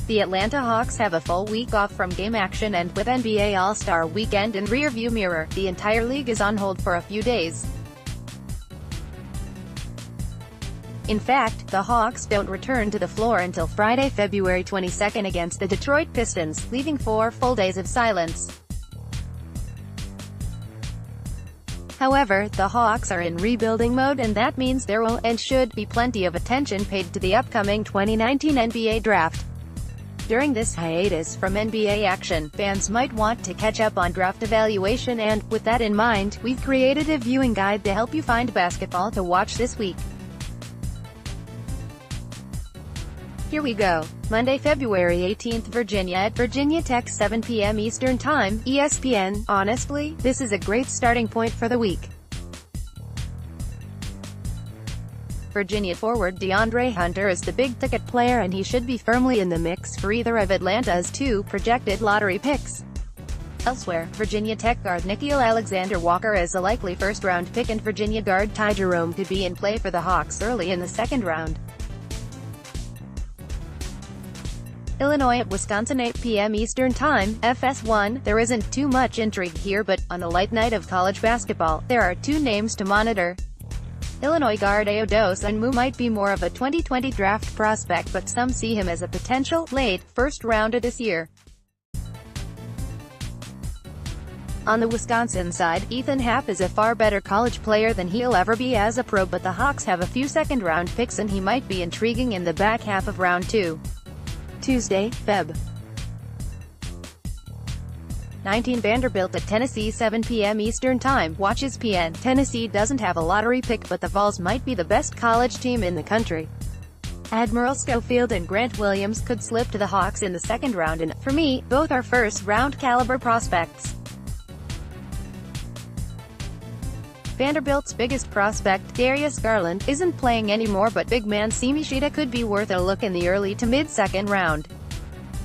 The Atlanta Hawks have a full week off from game action, and with NBA All-Star Weekend in rearview mirror, the entire league is on hold for a few days. In fact, the Hawks don't return to the floor until Friday, February 22 against the Detroit Pistons, leaving 4 full days of silence. However, the Hawks are in rebuilding mode, and that means there will and should be plenty of attention paid to the upcoming 2019 NBA draft. During this hiatus from NBA action, fans might want to catch up on draft evaluation, and, with that in mind, we've created a viewing guide to help you find basketball to watch this week. Here we go. Monday, February 18th, Virginia at Virginia Tech, 7 p.m. Eastern Time, ESPN. Honestly, this is a great starting point for the week. Virginia forward DeAndre Hunter is the big-ticket player, and he should be firmly in the mix for either of Atlanta's 2 projected lottery picks. Elsewhere, Virginia Tech guard Nickeil Alexander-Walker is a likely first-round pick, and Virginia guard Ty Jerome could be in play for the Hawks early in the second round. Illinois at Wisconsin, 8 p.m. Eastern Time, FS1. There isn't too much intrigue here, but, on a light night of college basketball, there are 2 names to monitor. Illinois guard Ayo Dosunmu might be more of a 2020 draft prospect, but some see him as a potential, late, first rounder this year. On the Wisconsin side, Ethan Happ is a far better college player than he'll ever be as a pro, but the Hawks have a few second-round picks, and he might be intriguing in the back half of round 2. Tuesday, Feb. 19 Vanderbilt at Tennessee, 7 p.m. Eastern Time. Watch ESPN. Tennessee doesn't have a lottery pick, but the Vols might be the best college team in the country. Admiral Schofield and Grant Williams could slip to the Hawks in the second round, and, for me, both are first-round caliber prospects. Vanderbilt's biggest prospect, Darius Garland, isn't playing anymore, but big man Simi Shida could be worth a look in the early to mid-second round.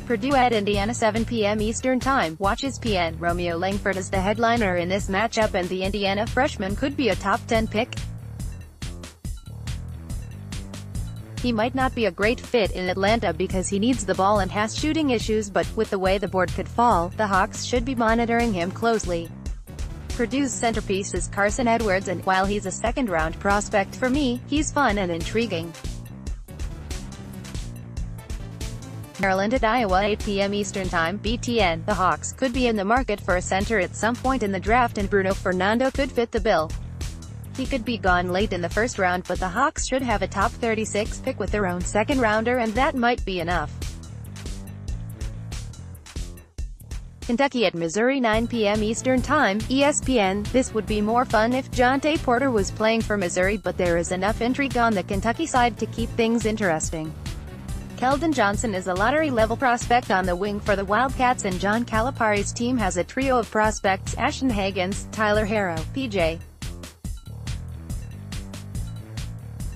Purdue at Indiana, 7 p.m. Eastern Time. Watch ESPN. Romeo Langford is the headliner in this matchup, and the Indiana freshman could be a top 10 pick. He might not be a great fit in Atlanta because he needs the ball and has shooting issues, but, with the way the board could fall, the Hawks should be monitoring him closely. Purdue's centerpiece is Carson Edwards, and, while he's a second-round prospect for me, he's fun and intriguing. Maryland at Iowa, 8 p.m. Eastern Time, BTN. The Hawks could be in the market for a center at some point in the draft, and Bruno Fernando could fit the bill. He could be gone late in the first round, but the Hawks should have a top 36 pick with their own second-rounder, and that might be enough. Kentucky at Missouri, 9 p.m. Eastern Time, ESPN. This would be more fun if Jontay Porter was playing for Missouri, but there is enough intrigue on the Kentucky side to keep things interesting. Keldon Johnson is a lottery-level prospect on the wing for the Wildcats, and John Calipari's team has a trio of prospects: Ashton Hagans, Tyler Harrow, P.J.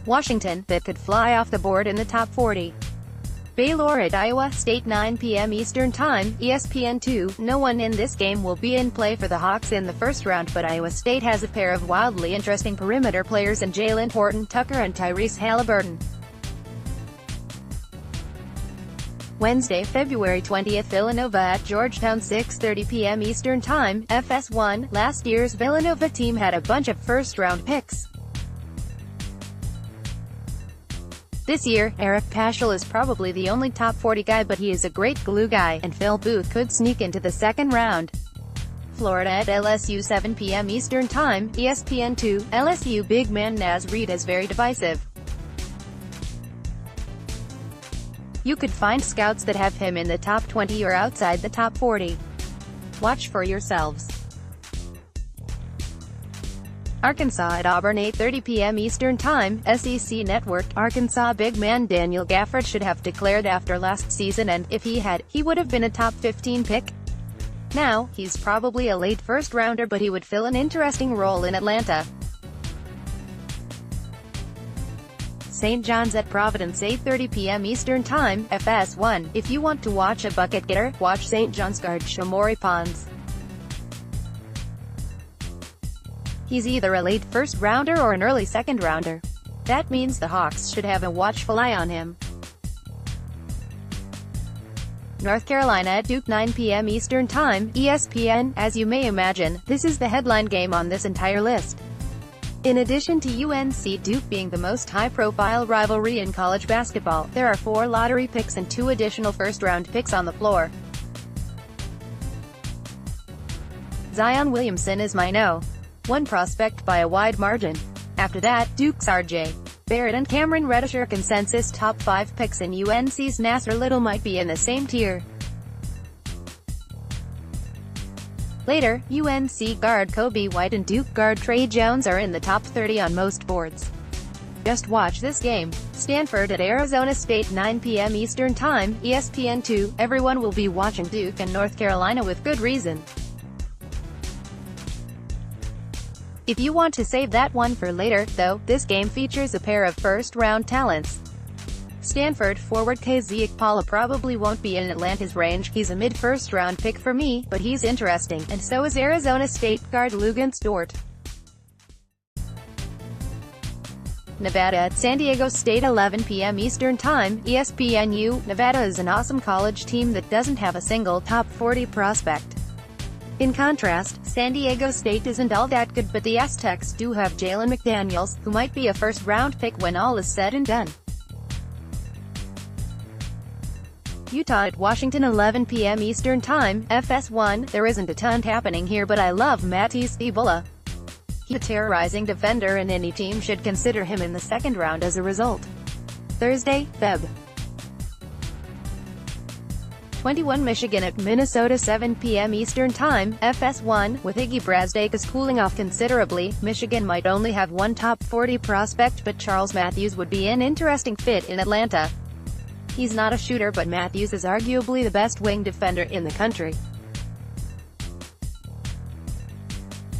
Washington, that could fly off the board in the top 40. Baylor at Iowa State, 9 p.m. Eastern Time, ESPN2. No one in this game will be in play for the Hawks in the first round, but Iowa State has a pair of wildly interesting perimeter players in Jalen Horton-Tucker and Tyrese Halliburton. Wednesday, February 20th, Villanova at Georgetown, 6:30 p.m. Eastern Time, FS1. Last year's Villanova team had a bunch of first-round picks. This year, Eric Paschal is probably the only top 40 guy, but he is a great glue guy, and Phil Booth could sneak into the second round. Florida at LSU, 7 p.m. Eastern Time, ESPN2. LSU big man Naz Reid is very divisive. You could find scouts that have him in the top 20 or outside the top 40. Watch for yourselves. Arkansas at Auburn, 8:30 p.m. Eastern Time, SEC Network. Arkansas big man Daniel Gafford should have declared after last season, and, if he had, he would have been a top 15 pick. Now, he's probably a late first-rounder, but he would fill an interesting role in Atlanta. St. John's at Providence, 8:30 p.m. Eastern Time, FS1. If you want to watch a bucket-getter, watch St. John's guard Shomori Pons. He's either a late first-rounder or an early second-rounder. That means the Hawks should have a watchful eye on him. North Carolina at Duke 9 p.m. Eastern Time, ESPN. As you may imagine, this is the headline game on this entire list. In addition to UNC-Duke being the most high-profile rivalry in college basketball, there are 4 lottery picks and 2 additional first-round picks on the floor. Zion Williamson is my No. 1 prospect by a wide margin. After that, Duke's R.J. Barrett and Cameron Reddish are consensus top 5 picks, and UNC's Nasser Little might be in the same tier. Later, UNC guard Kobe White and Duke guard Trey Jones are in the top 30 on most boards. Just watch this game. Stanford at Arizona State 9 p.m. Eastern Time, ESPN2. Everyone will be watching Duke and North Carolina with good reason. If you want to save that one for later, though, this game features a pair of first-round talents. Stanford forward KZ Okpala probably won't be in Atlanta's range. He's a mid-first round pick for me, but he's interesting, and so is Arizona State guard Luguentz Dort. Nevada at San Diego State 11 p.m. Eastern Time, ESPNU. Nevada is an awesome college team that doesn't have a single top 40 prospect. In contrast, San Diego State isn't all that good, but the Aztecs do have Jalen McDaniels, who might be a first-round pick when all is said and done. Utah at Washington 11 p.m. Eastern Time, FS1. There isn't a ton happening here, but I love Matisse Thybulle. He's a terrorizing defender, and any team should consider him in the second round as a result. Thursday, Feb. 21 Michigan at Minnesota 7 p.m. Eastern Time, FS1. With Iggy Brasdeikis cooling off considerably, Michigan might only have 1 top 40 prospect, but Charles Matthews would be an interesting fit in Atlanta. He's not a shooter, but Matthews is arguably the best wing defender in the country.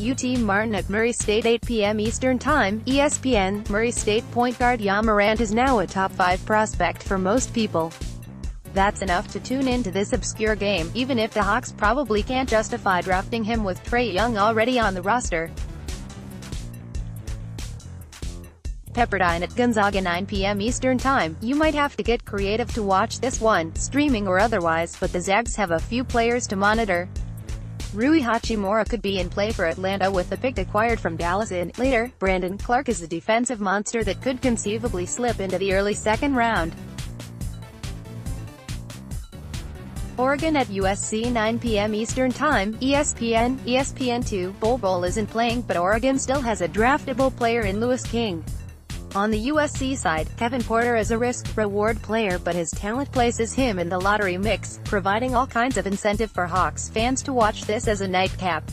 UT Martin at Murray State 8 p.m. Eastern Time, ESPN. Murray State point guard Ja Morant is now a top 5 prospect for most people. That's enough to tune into this obscure game, even if the Hawks probably can't justify drafting him with Trae Young already on the roster. Pepperdine at Gonzaga 9 p.m. Eastern Time. You might have to get creative to watch this one, streaming or otherwise, but the Zags have a few players to monitor. Rui Hachimura could be in play for Atlanta with the pick acquired from Dallas in. Later, Brandon Clark is a defensive monster that could conceivably slip into the early second round. Oregon at USC 9 p.m. Eastern Time, ESPN2. Bol Bol isn't playing, but Oregon still has a draftable player in Louis King. On the USC side, Kevin Porter is a risk-reward player, but his talent places him in the lottery mix, providing all kinds of incentive for Hawks fans to watch this as a nightcap.